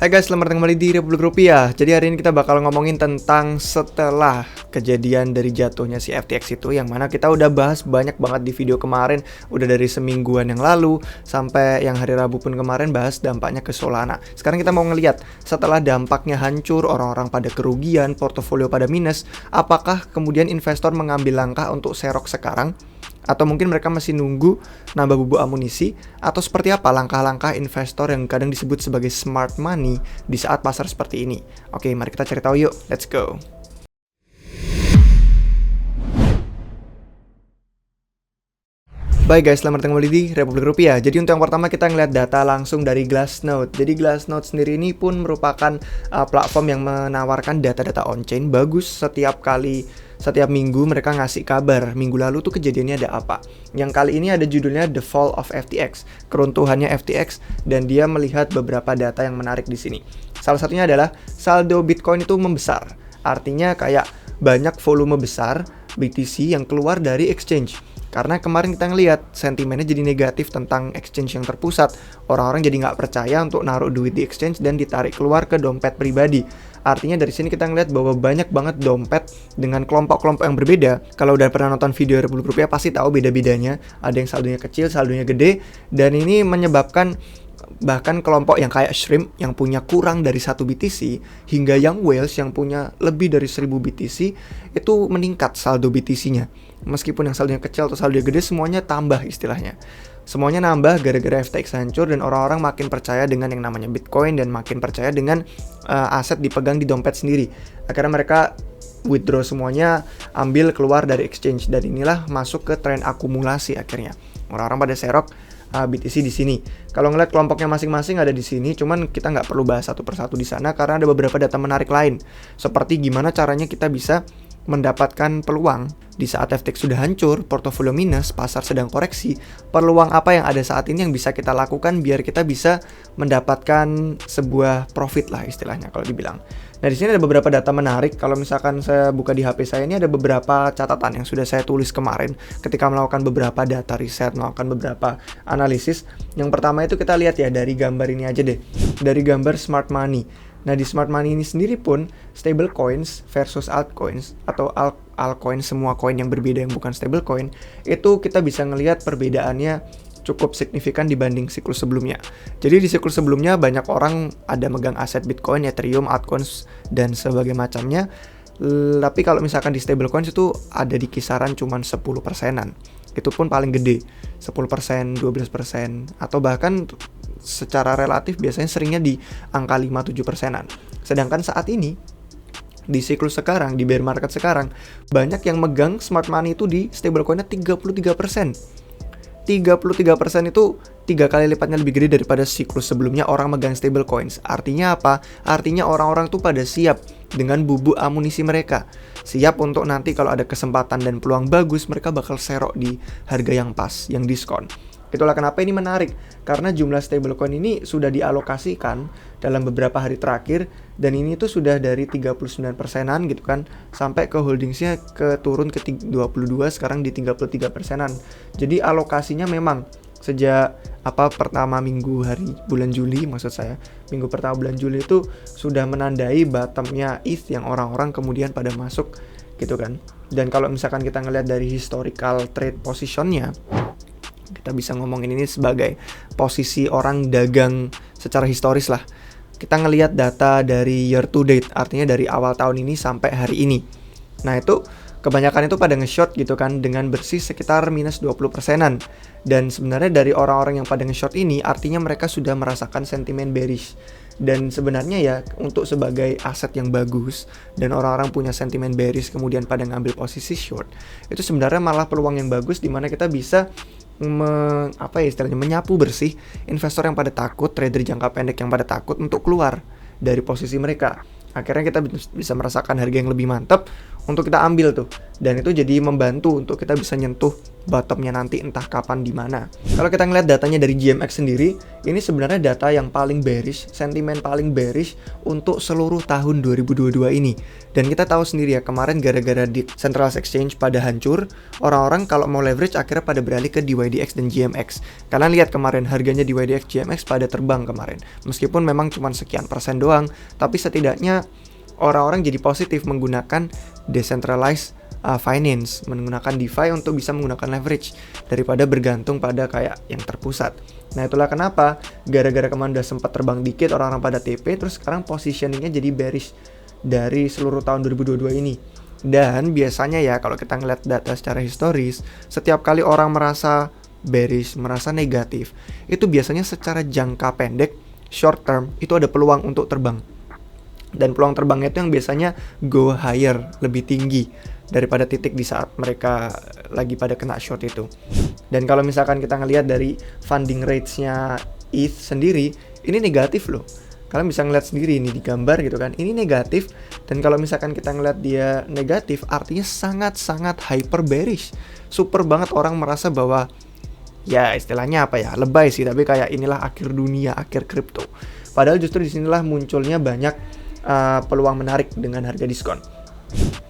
Hai guys, selamat datang kembali di Republik Rupiah. Jadi hari ini kita bakal ngomongin tentang setelah kejadian dari jatuhnya si FTX itu, yang mana kita udah bahas banyak banget di video kemarin, udah dari semingguan yang lalu sampai yang hari Rabu pun kemarin bahas dampaknya ke Solana. Sekarang kita mau ngeliat setelah dampaknya hancur, orang-orang pada kerugian, portofolio pada minus, apakah kemudian investor mengambil langkah untuk serok sekarang? Atau mungkin mereka masih nunggu nambah bubuk amunisi, atau seperti apa langkah-langkah investor yang kadang disebut sebagai smart money di saat pasar seperti ini. Oke, mari kita cari tahu yuk, let's go. Baik guys, selamat datang kembali di Republik Rupiah. Jadi untuk yang pertama kita ngeliat data langsung dari Glassnode. Jadi Glassnode sendiri ini pun merupakan platform yang menawarkan data-data on-chain bagus. Setiap minggu mereka ngasih kabar minggu lalu tuh kejadiannya ada apa. Yang kali ini ada judulnya The Fall of FTX, keruntuhannya FTX, dan dia melihat beberapa data yang menarik di sini. Salah satunya adalah saldo Bitcoin itu membesar. Artinya kayak banyak volume besar BTC yang keluar dari exchange. Karena kemarin kita ngelihat sentimennya jadi negatif tentang exchange yang terpusat. Orang-orang jadi nggak percaya untuk naruh duit di exchange dan ditarik keluar ke dompet pribadi. Artinya dari sini kita ngelihat bahwa banyak banget dompet dengan kelompok-kelompok yang berbeda. Kalau udah pernah nonton video Republik Rupiah pasti tahu beda-bedanya. Ada yang saldonya kecil, saldonya gede. Dan ini menyebabkan bahkan kelompok yang kayak Shrimp yang punya kurang dari 1 BTC hingga yang Whales yang punya lebih dari 1000 BTC itu meningkat saldo BTC-nya. Meskipun yang saldonya kecil atau saldonya gede, semuanya tambah istilahnya. Semuanya nambah gara-gara FTX hancur dan orang-orang makin percaya dengan yang namanya Bitcoin dan makin percaya dengan aset dipegang di dompet sendiri. Akhirnya mereka withdraw semuanya, ambil keluar dari exchange, dan inilah masuk ke tren akumulasi akhirnya. Orang-orang pada serok BTC di sini. Kalau ngeliat kelompoknya masing-masing ada di sini, cuman kita nggak perlu bahas satu persatu di sana karena ada beberapa data menarik lain. Seperti gimana caranya kita bisa mendapatkan peluang di saat FTX sudah hancur, portofolio minus, pasar sedang koreksi. Peluang apa yang ada saat ini yang bisa kita lakukan biar kita bisa mendapatkan sebuah profit lah istilahnya kalau dibilang. Nah, di sini ada beberapa data menarik. Kalau misalkan saya buka di HP saya, ini ada beberapa catatan yang sudah saya tulis kemarin ketika melakukan beberapa data riset, melakukan beberapa analisis. Yang pertama itu kita lihat ya dari gambar ini aja deh. Dari gambar smart money. Nah, di smart money ini sendiri pun stable coins versus altcoins atau altcoin, semua koin yang berbeda yang bukan stable coin, itu kita bisa ngelihat perbedaannya cukup signifikan dibanding siklus sebelumnya. Jadi di siklus sebelumnya banyak orang ada megang aset Bitcoin, Ethereum, altcoins dan sebagainya macamnya. Tapi kalau misalkan di stablecoins itu ada di kisaran cuman 10%-an. Itu pun paling gede, 10%, 12%, atau bahkan secara relatif biasanya seringnya di angka 5-7%-an. Sedangkan saat ini, di siklus sekarang, di bear market sekarang, banyak yang megang smart money itu di stablecoinnya 33%. 33% itu 3 kali lipatnya lebih gede daripada siklus sebelumnya orang megang stable coins. Artinya apa? Artinya orang-orang tuh pada siap dengan bubuk amunisi mereka. Siap untuk nanti kalau ada kesempatan dan peluang bagus, mereka bakal serok di harga yang pas, yang diskon. Itulah kenapa ini menarik, karena jumlah stablecoin ini sudah dialokasikan dalam beberapa hari terakhir, dan ini tuh sudah dari 39%-an gitu kan, sampai ke holdingsnya turun ke 22, sekarang di 33%-an. Jadi alokasinya memang sejak pertama bulan Juli, maksud saya minggu pertama bulan Juli itu sudah menandai bottomnya ETH yang orang-orang kemudian pada masuk gitu kan. Dan kalau misalkan kita ngelihat dari historical trade positionnya, kita bisa ngomongin ini sebagai posisi orang dagang secara historis lah. Kita ngelihat data dari year to date, artinya dari awal tahun ini sampai hari ini. Nah itu kebanyakan itu pada nge-short gitu kan, dengan bersih sekitar minus 20%-an. Dan sebenarnya dari orang-orang yang pada nge-short ini, artinya mereka sudah merasakan sentimen bearish. Dan sebenarnya ya, untuk sebagai aset yang bagus, dan orang-orang punya sentimen bearish kemudian pada ngambil posisi short, itu sebenarnya malah peluang yang bagus dimana kita bisa menyapu bersih investor yang pada takut, trader jangka pendek yang pada takut untuk keluar dari posisi mereka. Akhirnya kita bisa merasakan harga yang lebih mantap untuk kita ambil tuh. Dan itu jadi membantu untuk kita bisa nyentuh bottomnya nanti entah kapan di mana. Kalau kita ngeliat datanya dari GMX sendiri, ini sebenarnya data yang paling bearish, sentimen paling bearish untuk seluruh tahun 2022 ini. Dan kita tahu sendiri ya, kemarin gara-gara di centralized exchange pada hancur, orang-orang kalau mau leverage akhirnya pada beralih ke DYDX dan GMX. Kalian lihat kemarin harganya DYDX GMX pada terbang kemarin. Meskipun memang cuma sekian persen doang, tapi setidaknya orang-orang jadi positif menggunakan decentralized finance, menggunakan DeFi untuk bisa menggunakan leverage daripada bergantung pada kayak yang terpusat. Nah itulah kenapa gara-gara kemarin udah sempat terbang dikit orang-orang pada TP, terus sekarang positioningnya jadi bearish dari seluruh tahun 2022 ini. Dan biasanya ya kalau kita ngeliat data secara historis, setiap kali orang merasa bearish, merasa negatif, itu biasanya secara jangka pendek, short term, itu ada peluang untuk terbang. Dan peluang terbangnya itu yang biasanya go higher, lebih tinggi daripada titik di saat mereka lagi pada kena short itu. Dan kalau misalkan kita ngelihat dari funding rates-nya ETH sendiri, ini negatif loh. Kalian bisa ngeliat sendiri ini di gambar gitu kan, ini negatif. Dan kalau misalkan kita ngeliat dia negatif, artinya sangat-sangat hyper bearish. Super banget orang merasa bahwa, ya istilahnya apa ya, lebay sih, tapi kayak inilah akhir dunia, akhir kripto. Padahal justru disinilah munculnya banyak peluang menarik dengan harga diskon.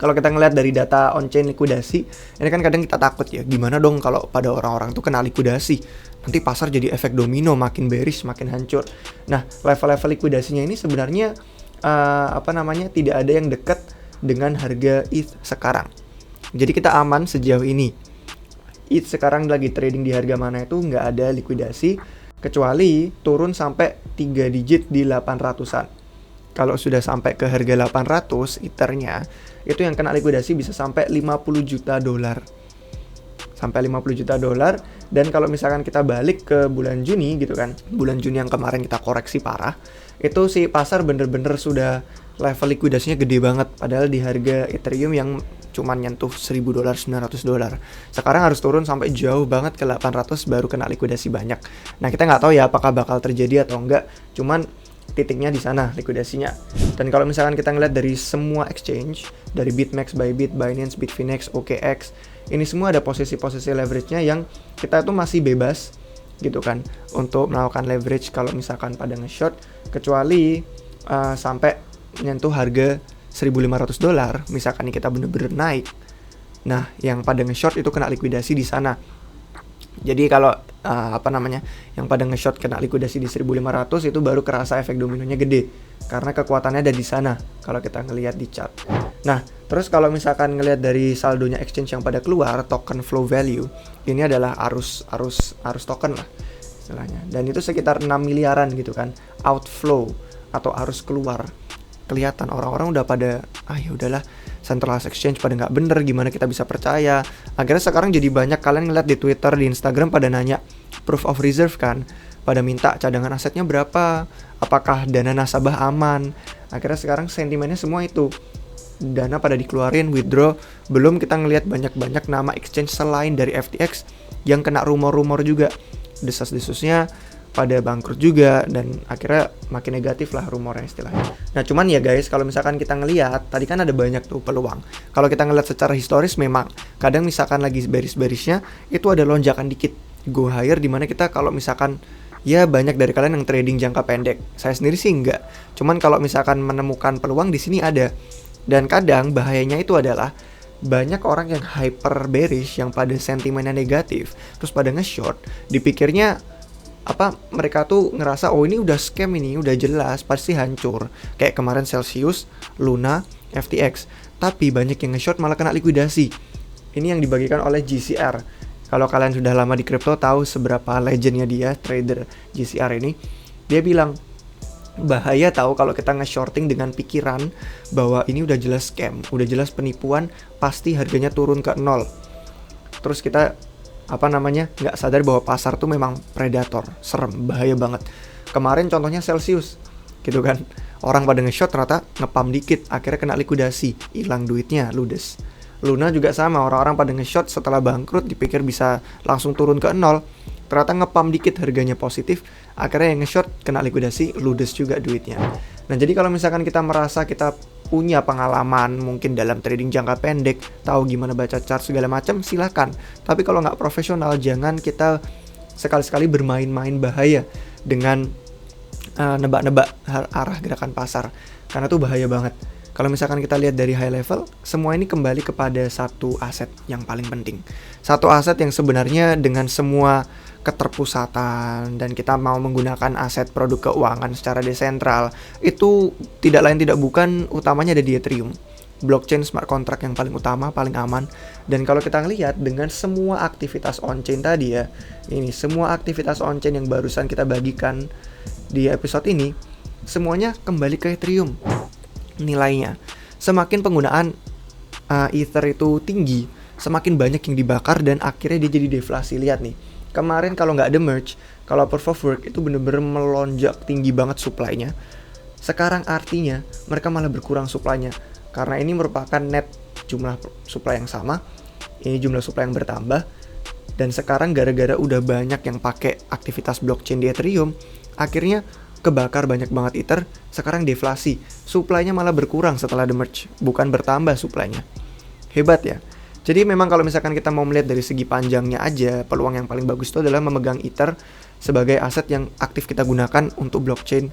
Kalau kita ngeliat dari data on-chain likuidasi, ini kan kadang kita takut ya, gimana dong kalau pada orang-orang tuh kena likuidasi, nanti pasar jadi efek domino, makin bearish, makin hancur. Nah, level-level likuidasinya ini sebenarnya tidak ada yang dekat dengan harga ETH sekarang. Jadi kita aman sejauh ini. ETH sekarang lagi trading di harga mana itu nggak ada likuidasi, kecuali turun sampai 3 digit di 800-an. Kalau sudah sampai ke harga 800 Ethernya, itu yang kena likuidasi bisa sampai 50 juta dolar. Sampai 50 juta dolar. Dan kalau misalkan kita balik ke bulan Juni gitu kan, bulan Juni yang kemarin kita koreksi parah, itu si pasar bener-bener sudah level likuidasinya gede banget. Padahal di harga Ethereum yang cuman nyentuh 1000 dolar, 900 dolar. Sekarang harus turun sampai jauh banget ke 800 baru kena likuidasi banyak. Nah kita nggak tahu ya apakah bakal terjadi atau enggak. Cuman titiknya di sana likuidasinya. Dan kalau misalkan kita ngeliat dari semua exchange, dari BitMEX, Bybit, Binance, Bitfinex, OKX, ini semua ada posisi-posisi leverage-nya yang kita tuh masih bebas gitu kan untuk melakukan leverage kalau misalkan pada nge-short, kecuali sampai menyentuh harga 1.500 dolar, misalkan nih kita bener-bener naik. Nah, yang pada nge-short itu kena likuidasi di sana. Jadi kalau yang pada nge-short kena likuidasi di 1.500 itu baru kerasa efek dominonya gede karena kekuatannya ada di sana kalau kita ngelihat di chart. Nah, terus kalau misalkan ngelihat dari saldonya exchange yang pada keluar, token flow value, ini adalah arus token lah istilahnya. Dan itu sekitar 6 miliaran gitu kan, outflow atau arus keluar. Kelihatan orang-orang udah pada ya udahlah, centralized exchange pada nggak bener, gimana kita bisa percaya. Akhirnya sekarang jadi banyak kalian ngeliat di Twitter, di Instagram pada nanya proof of reserve kan, pada minta cadangan asetnya berapa, apakah dana nasabah aman. Akhirnya sekarang sentimennya semua itu dana pada dikeluarin, withdraw. Belum kita ngelihat banyak-banyak nama exchange selain dari FTX yang kena rumor-rumor juga, desas-desusnya pada bangkrut juga, dan akhirnya makin negatif lah rumornya istilahnya. Nah cuman ya guys, kalau misalkan kita ngelihat tadi kan ada banyak tuh peluang. Kalau kita ngelihat secara historis memang kadang misalkan lagi bearish-bearishnya itu ada lonjakan dikit go higher, dimana kita kalau misalkan ya banyak dari kalian yang trading jangka pendek. Saya sendiri sih enggak. Cuman kalau misalkan menemukan peluang di sini ada. Dan kadang bahayanya itu adalah banyak orang yang hyper bearish yang pada sentimennya negatif terus pada nge-short, dipikirnya mereka tuh ngerasa oh ini udah scam, ini udah jelas pasti hancur, kayak kemarin Celsius, Luna, FTX. Tapi banyak yang nge-short malah kena likuidasi. Ini yang dibagikan oleh GCR. Kalau kalian sudah lama di crypto tahu seberapa legendnya dia, trader GCR ini. Dia bilang bahaya tahu kalau kita nge-shorting dengan pikiran bahwa ini udah jelas scam, udah jelas penipuan, pasti harganya turun ke 0. Terus kita nggak sadar bahwa pasar tuh memang predator, serem, bahaya banget. Kemarin contohnya Celsius gitu kan, orang pada nge-short ternyata ngepam dikit, akhirnya kena likuidasi, hilang duitnya, ludes. Luna juga sama, orang-orang pada nge-short setelah bangkrut dipikir bisa langsung turun ke 0, ternyata ngepam dikit harganya positif, akhirnya yang nge-short kena likuidasi, ludes juga duitnya. Nah, jadi kalau misalkan kita merasa kita punya pengalaman mungkin dalam trading jangka pendek, tahu gimana baca chart segala macam, silakan. Tapi kalau nggak profesional, jangan kita sekali-sekali bermain-main bahaya dengan nebak-nebak arah gerakan pasar, karena itu bahaya banget. Kalau misalkan kita lihat dari high level, semua ini kembali kepada satu aset yang paling penting. Satu aset yang sebenarnya dengan semua keterpusatan dan kita mau menggunakan aset produk keuangan secara desentral, itu tidak lain tidak bukan utamanya ada di Ethereum. Blockchain smart contract yang paling utama, paling aman. Dan kalau kita ngelihat dengan semua aktivitas on-chain tadi ya, ini semua aktivitas on-chain yang barusan kita bagikan di episode ini, semuanya kembali ke Ethereum nilainya. Semakin penggunaan Ether itu tinggi, semakin banyak yang dibakar dan akhirnya dia jadi deflasi. Lihat nih, kemarin kalau nggak ada merge, kalau proof of work itu bener-bener melonjak tinggi banget supply-nya. Sekarang artinya mereka malah berkurang supply-nya, karena ini merupakan net jumlah supply yang sama, ini jumlah supply yang bertambah. Dan sekarang gara-gara udah banyak yang pakai aktivitas blockchain di Ethereum, akhirnya kebakar banyak banget Ether, sekarang deflasi. Supply-nya malah berkurang setelah the merge, bukan bertambah supply-nya. Hebat ya. Jadi memang kalau misalkan kita mau melihat dari segi panjangnya aja, peluang yang paling bagus itu adalah memegang Ether sebagai aset yang aktif kita gunakan untuk blockchain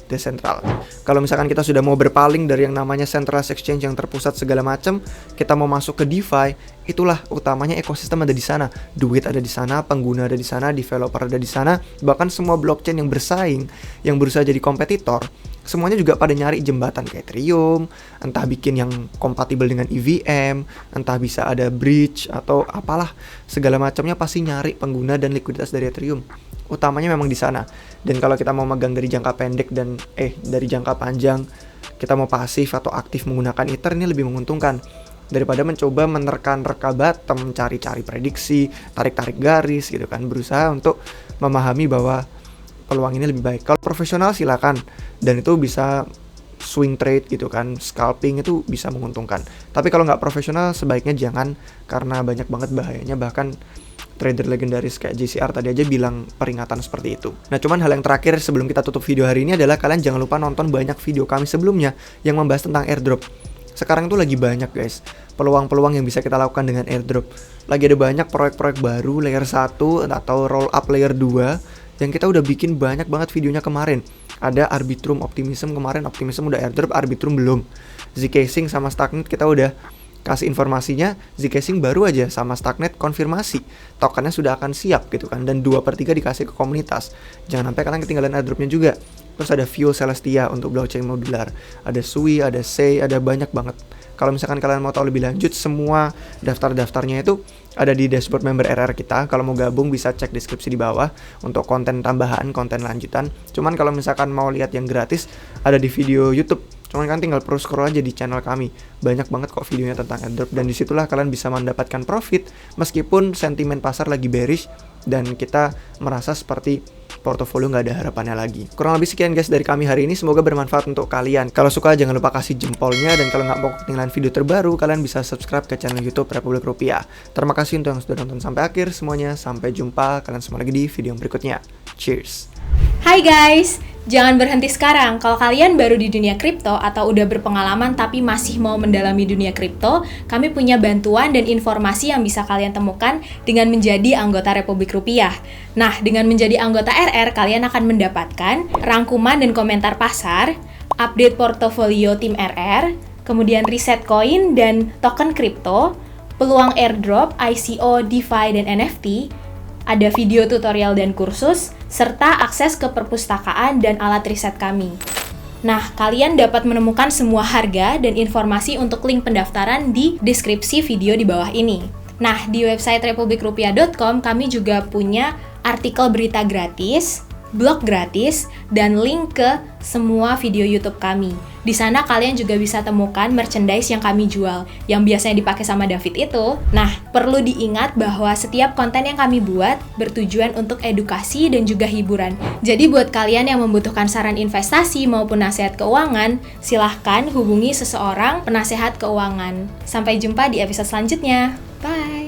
desentral. Kalau misalkan kita sudah mau berpaling dari yang namanya centralized exchange yang terpusat segala macam, kita mau masuk ke DeFi, itulah utamanya ekosistem ada di sana, duit ada di sana, pengguna ada di sana, developer ada di sana, bahkan semua blockchain yang bersaing, yang berusaha jadi kompetitor, semuanya juga pada nyari jembatan ke Ethereum, entah bikin yang kompatibel dengan EVM, entah bisa ada bridge atau apalah, segala macamnya pasti nyari pengguna dan likuiditas dari Ethereum. Utamanya memang di sana. Dan kalau kita mau megang dari jangka pendek dan dari jangka panjang, kita mau pasif atau aktif menggunakan Ether, ini lebih menguntungkan daripada mencoba menerka bottom, cari-cari prediksi, tarik-tarik garis gitu kan, berusaha untuk memahami bahwa peluang ini lebih baik. Kalau profesional silakan, dan itu bisa swing trade gitu kan, scalping itu bisa menguntungkan. Tapi kalau nggak profesional sebaiknya jangan, karena banyak banget bahayanya. Bahkan trader legendaris kayak JCR tadi aja bilang peringatan seperti itu. Nah, cuman hal yang terakhir sebelum kita tutup video hari ini adalah kalian jangan lupa nonton banyak video kami sebelumnya yang membahas tentang airdrop. Sekarang tuh lagi banyak guys peluang-peluang yang bisa kita lakukan dengan airdrop. Lagi ada banyak proyek-proyek baru layer 1 atau roll up layer 2 yang kita udah bikin banyak banget videonya kemarin. Ada Arbitrum Optimism kemarin, Optimism udah airdrop, Arbitrum belum. Zcasing sama Stacknet kita udah kasih informasinya, Zcasing baru aja sama Stacknet konfirmasi tokennya sudah akan siap gitu kan, dan 2/3 dikasih ke komunitas. Jangan sampai kalian ketinggalan airdropnya juga. Terus ada Fuel Celestia untuk blockchain modular, ada Sui, ada Sei, ada banyak banget. Kalau misalkan kalian mau tahu lebih lanjut, semua daftar-daftarnya itu ada di dashboard member RR kita. Kalau mau gabung bisa cek deskripsi di bawah untuk konten tambahan, konten lanjutan. Cuman kalau misalkan mau lihat yang gratis, ada di video YouTube. Cuman kan tinggal perlu scroll aja di channel kami. Banyak banget kok videonya tentang airdrop, dan disitulah kalian bisa mendapatkan profit meskipun sentimen pasar lagi bearish dan kita merasa seperti portofolio nggak ada harapannya lagi. Kurang lebih sekian guys dari kami hari ini, semoga bermanfaat untuk kalian. Kalau suka jangan lupa kasih jempolnya, dan kalau nggak mau ketinggalan video terbaru, kalian bisa subscribe ke channel YouTube Republik Rupiah. Terima kasih untuk yang sudah nonton sampai akhir semuanya. Sampai jumpa kalian semua lagi di video yang berikutnya. Cheers. Hai guys, jangan berhenti sekarang. Kalau kalian baru di dunia kripto atau udah berpengalaman tapi masih mau mendalami dunia kripto, kami punya bantuan dan informasi yang bisa kalian temukan dengan menjadi anggota Republik Rupiah. Nah, dengan menjadi anggota RR, kalian akan mendapatkan rangkuman dan komentar pasar, update portofolio tim RR, kemudian riset koin dan token kripto, peluang airdrop, ICO, DeFi, dan NFT, ada video tutorial dan kursus, serta akses ke perpustakaan dan alat riset kami. Nah, kalian dapat menemukan semua harga dan informasi untuk link pendaftaran di deskripsi video di bawah ini. Nah, di website republikrupiah.com kami juga punya artikel berita gratis, blog gratis, dan link ke semua video YouTube kami. Di sana kalian juga bisa temukan merchandise yang kami jual, yang biasanya dipakai sama David itu. Nah, perlu diingat bahwa setiap konten yang kami buat bertujuan untuk edukasi dan juga hiburan. Jadi buat kalian yang membutuhkan saran investasi maupun nasihat keuangan, silahkan hubungi seseorang penasehat keuangan. Sampai jumpa di episode selanjutnya. Bye!